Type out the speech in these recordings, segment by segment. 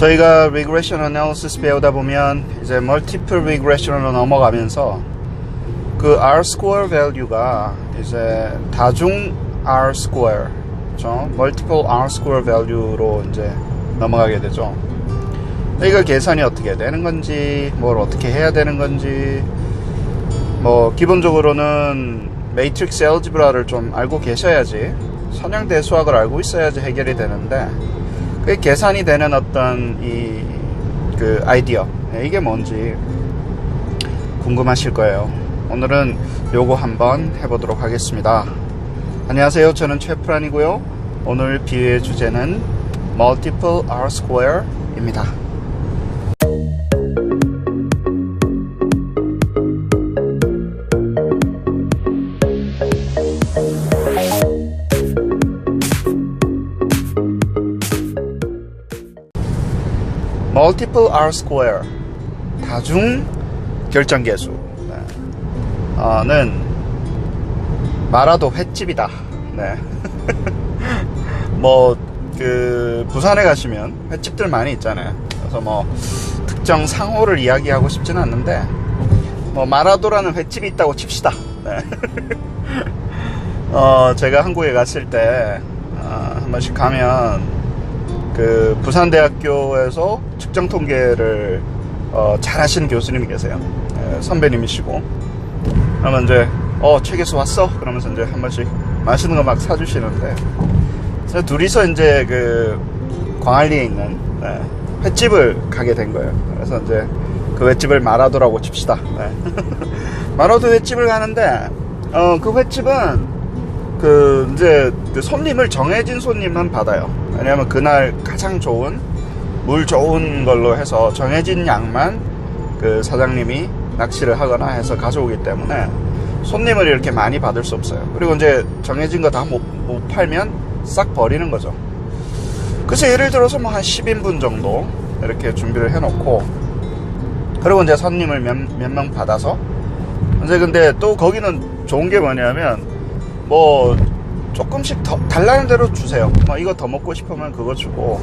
저희가 regression analysis 배우다 보면 이제 multiple regression으로 넘어가면서 그 R-square value가 이제 다중 R-square, 그렇죠? multiple R-square value로 이제 넘어가게 되죠. 이거 계산이 어떻게 되는 건지, 뭘 어떻게 해야 되는 건지, 뭐 기본적으로는 매트릭스 알제브라를 좀 알고 계셔야지, 선형대 수학을 알고 있어야지 해결이 되는데, 그게 계산이 되는 어떤 그 아이디어, 이게 뭔지 궁금하실 거예요. 오늘은 요거 한번 해보도록 하겠습니다. 안녕하세요, 저는 최프란이고요. 오늘 비유의 주제는 multiple R-square 입니다. multiple R-square, 다중 결정계수 는 마라도 횟집이다. 네. 뭐 그 부산에 가시면 횟집들 많이 있잖아요. 그래서 뭐 특정 상호를 이야기하고 싶지는 않는데 뭐 마라도라는 횟집이 있다고 칩시다. 네. 제가 한국에 갔을 때 한 번씩 가면 그 부산대학교에서 측정 통계를 잘 하시는 교수님이 계세요. 선배님이시고, 그러면 이제 최 교수 왔어? 그러면서 이제 한 번씩 맛있는 거 막 사주시는데, 그래서 둘이서 이제 그 광안리에 있는 횟집을 가게 된 거예요. 그래서 이제 그 횟집을 마라도라고 칩시다. 마라도 횟집을 가는데 그 횟집은 이제 그 손님을 정해진 손님만 받아요. 왜냐면 그날 가장 좋은 물 좋은 걸로 해서 정해진 양만 그 사장님이 낚시를 하거나 해서 가져오기 때문에 손님을 이렇게 많이 받을 수 없어요. 그리고 이제 정해진 거 다 못 팔면 싹 버리는 거죠. 그래서 예를 들어서 뭐 한 10인분 정도 이렇게 준비를 해놓고, 그리고 이제 손님을 몇 명 받아서 이제 근데 또 거기는 좋은 게 뭐냐면 뭐 조금씩 더 달라는 대로 주세요. 뭐 이거 더 먹고 싶으면 그거 주고,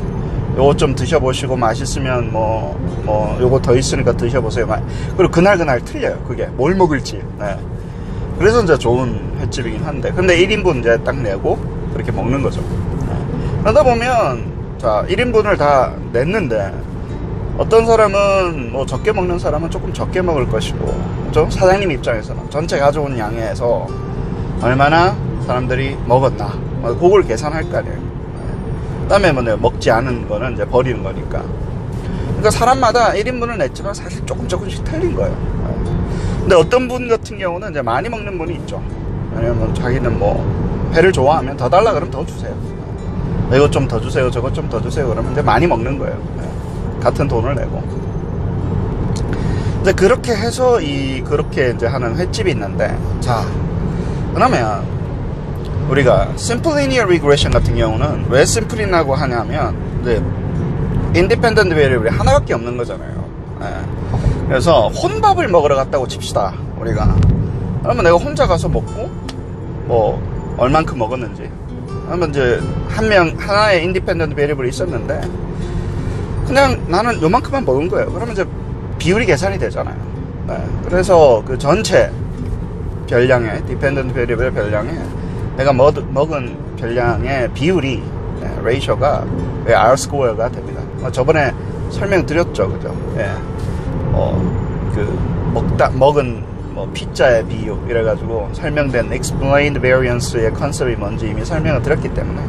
요거 좀 드셔보시고 맛있으면 뭐 요거 더 있으니까 드셔보세요. 그리고 그날 틀려요. 그게 뭘 먹을지. 네. 그래서 이제 좋은 횟집이긴 한데, 근데 1인분 이제 딱 내고 그렇게 먹는 거죠. 네. 그러다 보면 자 1인분을 다 냈는데 어떤 사람은 뭐 적게 먹는 사람은 조금 적게 먹을 것이고, 그렇죠? 사장님 입장에서는 전체 가져온 양에서 얼마나 사람들이 먹었나, 그걸 계산할 거 아니에요. 그 다음에 뭐 먹지 않은 거는 이제 버리는 거니까. 그러니까 사람마다 1인분을 냈지만 사실 조금씩 틀린 거예요. 근데 어떤 분 같은 경우는 이제 많이 먹는 분이 있죠. 왜냐면 자기는 뭐 회를 좋아하면 더 달라 그러면 더 주세요. 이것 좀 더 주세요, 저것 좀 더 주세요 그러면 이제 많이 먹는 거예요. 같은 돈을 내고. 이제 그렇게 해서 그렇게 이제 하는 횟집이 있는데, 자 그러면 우리가 simple linear regression 같은 경우는 왜 simple이라고 하냐면 이제 independent variable이 하나밖에 없는 거잖아요. 그래서 혼밥을 먹으러 갔다고 칩시다. 우리가 그러면 내가 혼자 가서 먹고 뭐 얼만큼 먹었는지, 그러면 이제 하나의 independent variable이 있었는데 그냥 나는 요만큼만 먹은 거예요. 그러면 이제 비율이 계산이 되잖아요. 그래서 그 전체 별량의 dependent variable 별량에 내가 먹은 별량의 비율이 ratio가 R-square가 됩니다. 저번에 설명드렸죠, 그죠? 먹은 피자의 비율 이래가지고 설명된 explained variance의 컨셉이 뭔지 이미 설명을 드렸기 때문에.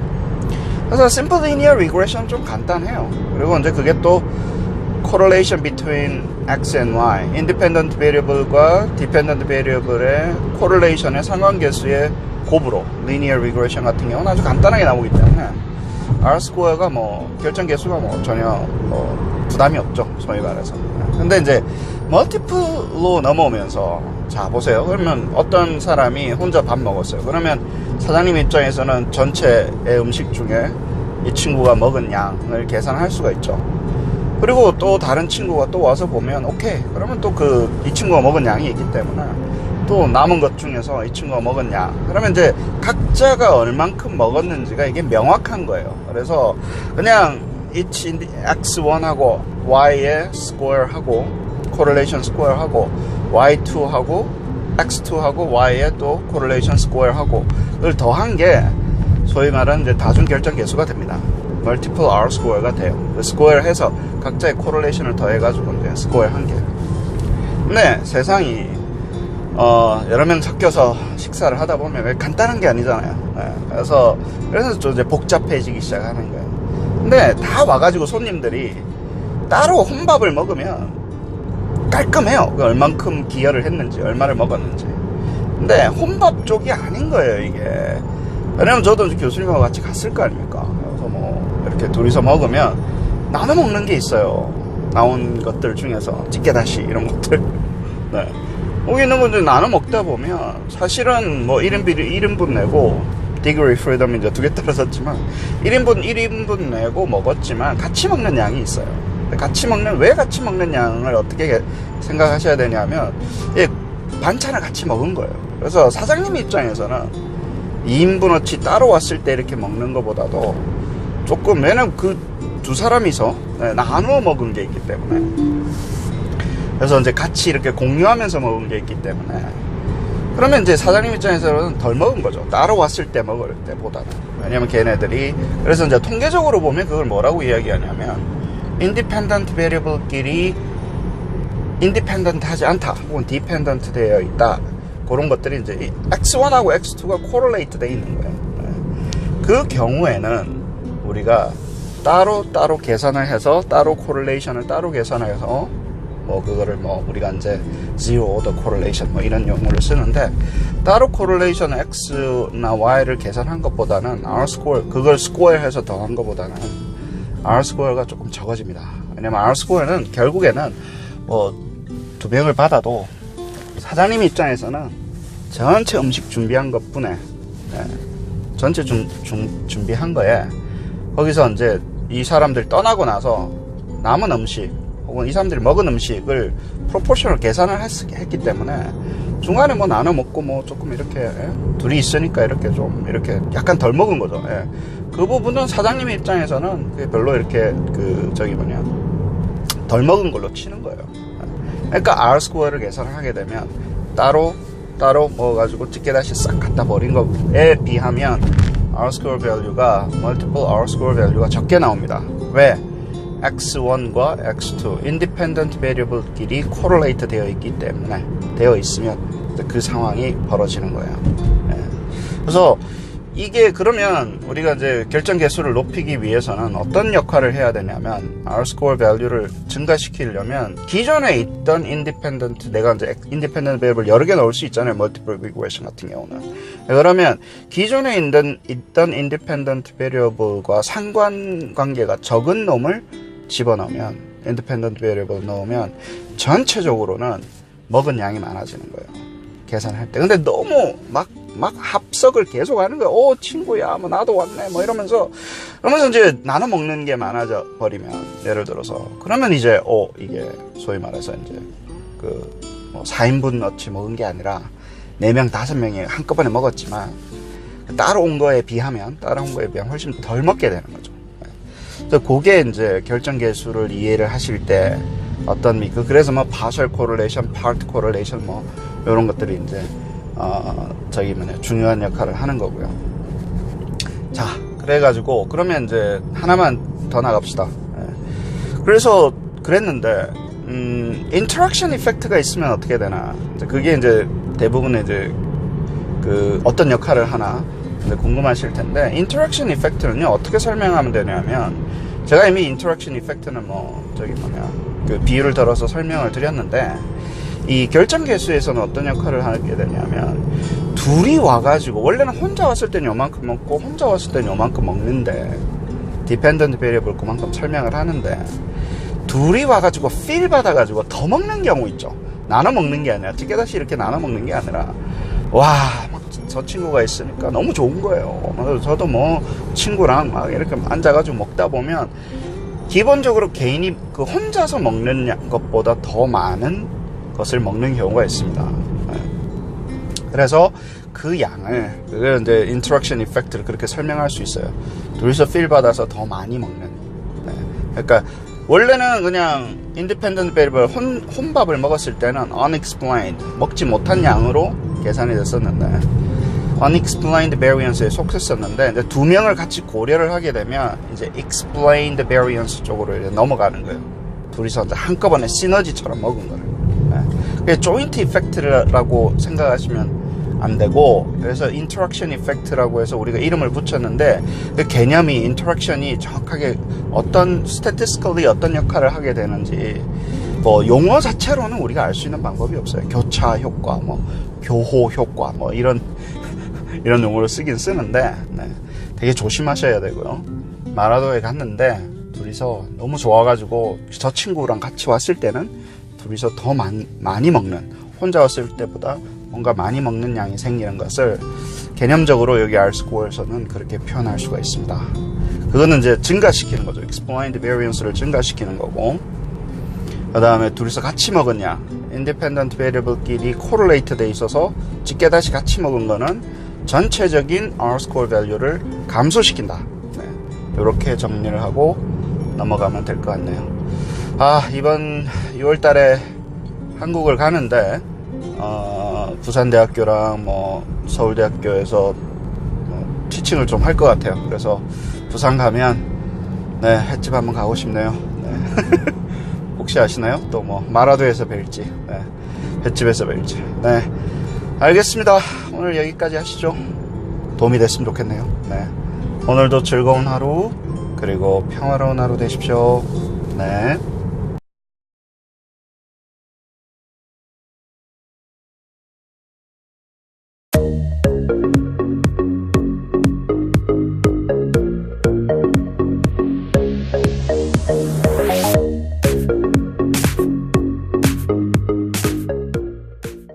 그래서 simple linear regression 좀 간단해요. 그리고 이제 그게 또 correlation between x and y, independent variable과 dependent variable의 correlation의 상관계수의 곱으로 linear regression 같은 경우는 아주 간단하게 나오기 때문에 R-square가 뭐 결정계수가 뭐 전혀 부담이 없죠, 소위 말해서. 근데 이제 multiple로 넘어오면서 자 보세요. 그러면 어떤 사람이 혼자 밥 먹었어요. 그러면 사장님 입장에서는 전체의 음식 중에 이 친구가 먹은 양을 계산할 수가 있죠. 그리고 또 다른 친구가 또 와서 보면 오케이, 그러면 또 이 친구가 먹은 양이 있기 때문에 또 남은 것 중에서 이 친구가 먹은 양, 그러면 이제 각자가 얼만큼 먹었는지가 이게 명확한 거예요. 그래서 그냥 each x1하고 y의 square하고 correlation square하고 y2하고 x2하고 y의 또 correlation square하고 그걸 더한 게 소위 말하는 이제 다중 결정 계수가 됩니다. multiple r square가 돼요. 그 square 해서 각자의 correlation을 더해가지고 이제 square 한 게. 근데 세상이 여러 명 섞여서 식사를 하다 보면 왜 간단한 게 아니잖아요. 네, 그래서 좀 이제 복잡해지기 시작하는 거예요. 근데 다 와가지고 손님들이 따로 혼밥을 먹으면 깔끔해요. 얼만큼 기여를 했는지, 얼마를 먹었는지. 근데 혼밥 쪽이 아닌 거예요, 이게. 왜냐면 저도 교수님하고 같이 갔을 거 아닙니까? 그래서 뭐 이렇게 둘이서 먹으면 나눠 먹는 게 있어요. 나온 것들 중에서 찌개다시 이런 것들. 네. 거기 있는 분들 나눠 먹다 보면 사실은 뭐 1인분 내고 디그리 프리덤 이제 2개 떨어졌지만 1인분 내고 먹었지만 같이 먹는 양이 있어요. 왜 같이 먹는 양을 어떻게 생각하셔야 되냐면 반찬을 같이 먹은 거예요. 그래서 사장님 입장에서는 2인분어치 따로 왔을 때 이렇게 먹는 것보다도 조금 왜냐면 그 두 사람이서 나눠 먹은 게 있기 때문에 그래서 이제 같이 이렇게 공유하면서 먹은 게 있기 때문에 그러면 이제 사장님 입장에서는 덜 먹은 거죠. 따로 왔을 때 먹을 때보다는. 왜냐면 걔네들이 그래서 이제 통계적으로 보면 그걸 뭐라고 이야기하냐면 independent variable끼리 independent 하지 않다 혹은 dependent 되어 있다 그런 것들이 이제 x1하고 x2가 correlate 되어 있는 거예요. 그 경우에는 우리가 따로 계산을 해서 따로 correlation을 따로 계산을 해서 뭐 그거를 뭐 우리가 이제 zero order correlation 뭐 이런 용어를 쓰는데 따로 correlation x나 y를 계산한 것보다는 r square 그걸 square 해서 더한 것보다는 r square가 조금 적어집니다. 왜냐면 r square는 결국에는 뭐 2명을 받아도 사장님 입장에서는 전체 음식 준비한 것뿐에 전체 준비한 거에 거기서 이제 이 사람들 떠나고 나서 남은 음식 혹은 이 사람들이 먹은 음식을 프로포션을 계산을 했기 때문에 중간에 뭐 나눠 먹고 뭐 조금 이렇게 둘이 있으니까 이렇게 좀 이렇게 약간 덜 먹은 거죠. 그 부분은 사장님 입장에서는 그게 별로 이렇게 덜 먹은 걸로 치는 거예요. 그러니까 R 스퀘어를 계산을 하게 되면 따로 먹어가지고 찌개다시 싹 갖다 버린 거에 비하면 R square value가 multiple R square value가 적게 나옵니다. 왜? x1과 x2 independent variable끼리 correlate 되어 있으면 그 상황이 벌어지는 거예요. 그래서 이게 그러면 우리가 이제 결정 개수를 높이기 위해서는 어떤 역할을 해야 되냐면 R square value를 증가시키려면 기존에 있던 내가 이제 independent variable 여러 개 넣을 수 있잖아요. multiple regression 같은 경우는. 그러면 기존에 있던 independent variable과 상관관계가 적은 놈을 집어넣으면 independent variable 넣으면 전체적으로는 먹은 양이 많아지는 거예요. 계산할 때. 근데 너무 막 합석을 계속 하는 거예요. 오, 친구야, 뭐, 나도 왔네, 뭐, 이러면서 이제 나눠 먹는 게 많아져 버리면, 예를 들어서. 그러면 이제, 이게, 소위 말해서 이제, 4인분 어치 먹은 게 아니라, 4명, 5명이 한꺼번에 먹었지만, 따로 온 거에 비하면 훨씬 덜 먹게 되는 거죠. 그래서 그게 이제 결정계수를 이해를 하실 때, 그래서 뭐, partial correlation, part correlation, 뭐, 이런 것들이 이제, 중요한 역할을 하는 거고요. 자, 그래가지고, 그러면 이제, 하나만 더 나갑시다. 그래서, 그랬는데, interaction effect가 있으면 어떻게 되나. 그게 이제, 대부분 이제, 어떤 역할을 하나, 궁금하실 텐데, interaction effect는요, 어떻게 설명하면 되냐면, 제가 이미 interaction effect는 비유를 들어서 설명을 드렸는데, 이 결정계수에서는 어떤 역할을 하게 되냐면 둘이 와가지고 원래는 혼자 왔을 땐 요만큼 먹고 혼자 왔을 땐 요만큼 먹는데 dependent variable 그만큼 설명을 하는데 둘이 와가지고 필 받아가지고 더 먹는 경우 있죠. 나눠 먹는 게 아니라 찌개다시 이렇게 나눠 먹는 게 아니라 저 친구가 있으니까 너무 좋은 거예요. 저도 뭐 친구랑 막 이렇게 앉아가지고 먹다 보면 기본적으로 개인이 혼자서 먹는 것보다 더 많은 것을 먹는 경우가 있습니다. 그래서 그 양을 그걸 이제 interaction effect를 그렇게 설명할 수 있어요. 둘이서 필 받아서 더 많이 먹는. 그러니까 원래는 그냥 independent variable 혼밥을 먹었을 때는 unexplained 먹지 못한 양으로 계산이 됐었는데 unexplained variance에 속했었는데 이제 두 명을 같이 고려를 하게 되면 이제 explained variance 쪽으로 이제 넘어가는 거예요. 둘이서 이제 한꺼번에 시너지처럼 먹은 거를. 그게 joint effect라고 생각하시면 안 되고, 그래서 interaction effect라고 해서 우리가 이름을 붙였는데 그 개념이 interaction이 정확하게 어떤 statistically 어떤 역할을 하게 되는지 뭐 용어 자체로는 우리가 알 수 있는 방법이 없어요. 교차 효과, 뭐 교호 효과, 뭐 이런 용어를 쓰긴 쓰는데 되게 조심하셔야 되고요. 마라도에 갔는데 둘이서 너무 좋아가지고 저 친구랑 같이 왔을 때는 둘이서 더 많이 먹는, 혼자 왔을 때보다 뭔가 많이 먹는 양이 생기는 것을 개념적으로 여기 R-square에서는 그렇게 표현할 수가 있습니다. 그거는 이제 증가시키는 거죠. explained variance를 증가시키는 거고, 그 다음에 둘이서 같이 먹은 양, independent variable끼리 correlate 돼 있어서 찌개다시 같이 먹은 거는 전체적인 R-square value를 감소시킨다. 이렇게 정리를 하고 넘어가면 될 것 같네요. 이번 6월 달에 한국을 가는데 부산대학교랑 뭐 서울대학교에서 티칭을 좀 할 것 같아요. 그래서 부산 가면 횟집 한번 가고 싶네요. 혹시 아시나요? 또 뭐 마라도에서 뵐지, 횟집에서 뵐지. 알겠습니다. 오늘 여기까지 하시죠. 도움이 됐으면 좋겠네요. 오늘도 즐거운 하루, 그리고 평화로운 하루 되십시오.